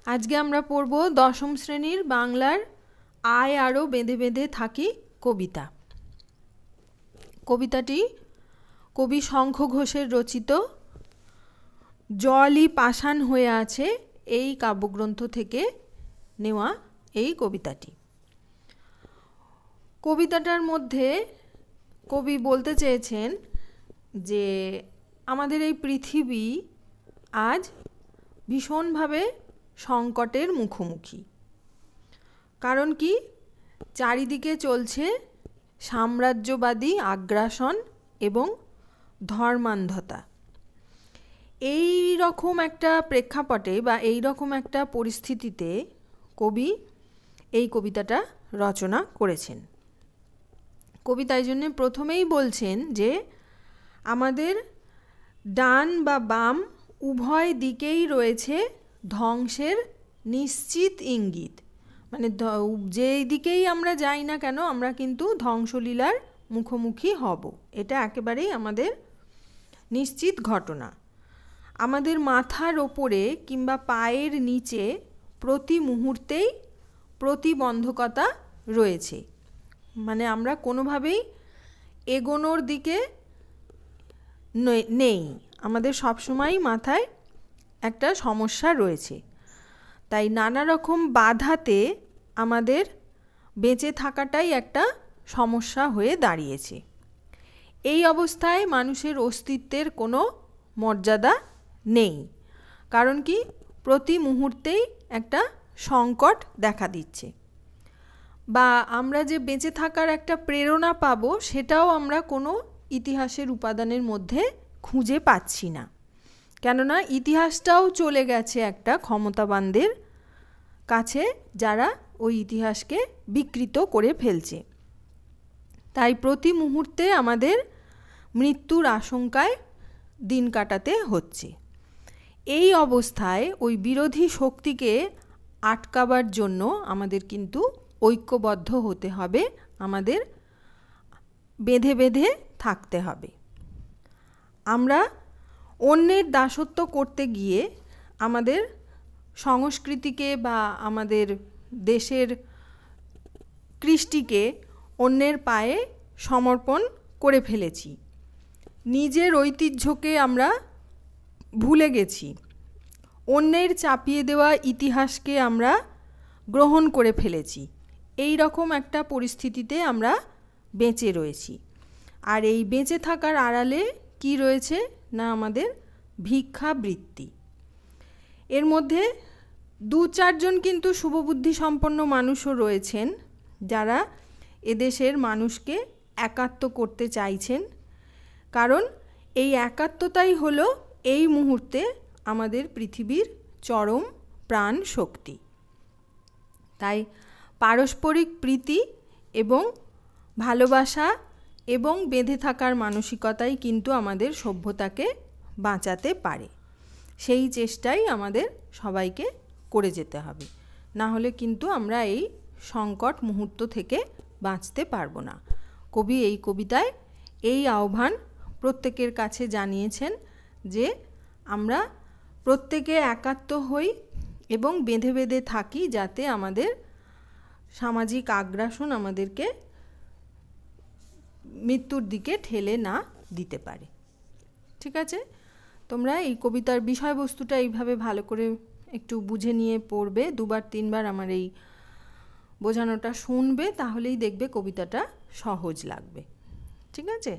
আজকে আমরা পড়ব দশম শ্রেণীর বাংলার আয় আরও বেঁধে বেঁধে থাকি কবিতা। কবিতাটি কবি শঙ্খ ঘোষের রচিত জলই পাষাণ হয়ে আছে এই কাব্যগ্রন্থ থেকে নেওয়া এই কবিতাটি। কবিতাটার মধ্যে কবি বলতে চেয়েছেন যে আমাদের এই পৃথিবী আজ ভীষণভাবে সংকটের মুখোমুখি। কারণ কি, চারিদিকে চলছে সাম্রাজ্যবাদী আগ্রাসন এবং ধর্মান্ধতা। এই রকম একটা প্রেক্ষাপটে বা এই রকম একটা পরিস্থিতিতে কবি এই কবিতাটা রচনা করেছেন। কবি তাই জন্য প্রথমেই বলছেন যে আমাদের ডান বা বাম উভয় দিকেই রয়েছে ধ্বংসের নিশ্চিত ইঙ্গিত। মানে যেই দিকেই আমরা যাই না কেন আমরা কিন্তু ধ্বংসলীলার মুখোমুখি হব, এটা একেবারেই আমাদের নিশ্চিত ঘটনা। আমাদের মাথার ওপরে কিংবা পায়ের নিচে প্রতি মুহূর্তেই প্রতিবন্ধকতা রয়েছে। মানে আমরা কোনোভাবেই এগোনোর দিকে নেই, আমাদের সবসময়ই মাথায় একটা সমস্যা রয়েছে। তাই নানা রকম বাধাতে আমাদের বেঁচে থাকাটাই একটা সমস্যা হয়ে দাঁড়িয়েছে। এই অবস্থায় মানুষের অস্তিত্বের কোনো মর্যাদা নেই। কারণ কি, প্রতি মুহূর্তেই একটা সংকট দেখা দিচ্ছে। বা আমরা যে বেঁচে থাকার একটা প্রেরণা পাবো সেটাও আমরা কোনো ইতিহাসের উপাদানের মধ্যে খুঁজে পাচ্ছি না। কেননা ইতিহাসটাও চলে গেছে একটা ক্ষমতাবানদের কাছে, যারা ওই ইতিহাসকে বিকৃত করে ফেলছে। তাই প্রতি মুহূর্তে আমাদের মৃত্যুর আশঙ্কায় দিন কাটাতে হচ্ছে। এই অবস্থায় ওই বিরোধী শক্তিকে আটকাবার জন্য আমাদের কিন্তু ঐক্যবদ্ধ হতে হবে, আমাদের বেঁধে বেঁধে থাকতে হবে। আমরা অন্যের দাসত্ব করতে গিয়ে আমাদের সংস্কৃতিকে বা আমাদের দেশের কৃষ্টিকে অন্যের পায়ে সমর্পণ করে ফেলেছি। নিজের ঐতিহ্যকে আমরা ভুলে গেছি। অন্যের চাপিয়ে দেওয়া ইতিহাসকে আমরা গ্রহণ করে ফেলেছি। এই রকম একটা পরিস্থিতিতে আমরা বেঁচে রয়েছি। আর এই বেঁচে থাকার আড়ালে কি রয়েছে না, আমাদের ভিক্ষাবৃত্তি। এর মধ্যে 2-4 জন কিন্তু শুভবুদ্ধি সম্পন্ন মানুষও রয়েছেন যারা এদেশের মানুষকে একাত্ম করতে চাইছেন। কারণ এই একাত্মতাই হলো এই মুহূর্তে আমাদের পৃথিবীর চরম প্রাণ শক্তি। তাই পারস্পরিক প্রীতি এবং ভালোবাসা এবং বেঁধে থাকার মানসিকতাই কিন্তু আমাদের সভ্যতাকে বাঁচাতে পারে। সেই চেষ্টাই আমাদের সবাইকে করে যেতে হবে, না হলে কিন্তু আমরা এই সংকট মুহূর্ত থেকে বাঁচতে পারবো না। কবি এই কবিতায় এই আহ্বান প্রত্যেকের কাছে জানিয়েছেন যে আমরা প্রত্যেকে একাত্ম হই এবং বেঁধে বেঁধে থাকি, যাতে আমাদের সামাজিক আগ্রাসন আমাদেরকে মৃত্যুর দিকে ঠেলে না দিতে পারে। ঠিক আছে, তোমরা এই কবিতার বিষয়বস্তুটা এইভাবে ভালো করে একটু বুঝে নিয়ে পড়বে, 2-3 বার আমার এই বোঝানোটা শুনবে, তাহলেই দেখবে কবিতাটা সহজ লাগবে। ঠিক আছে।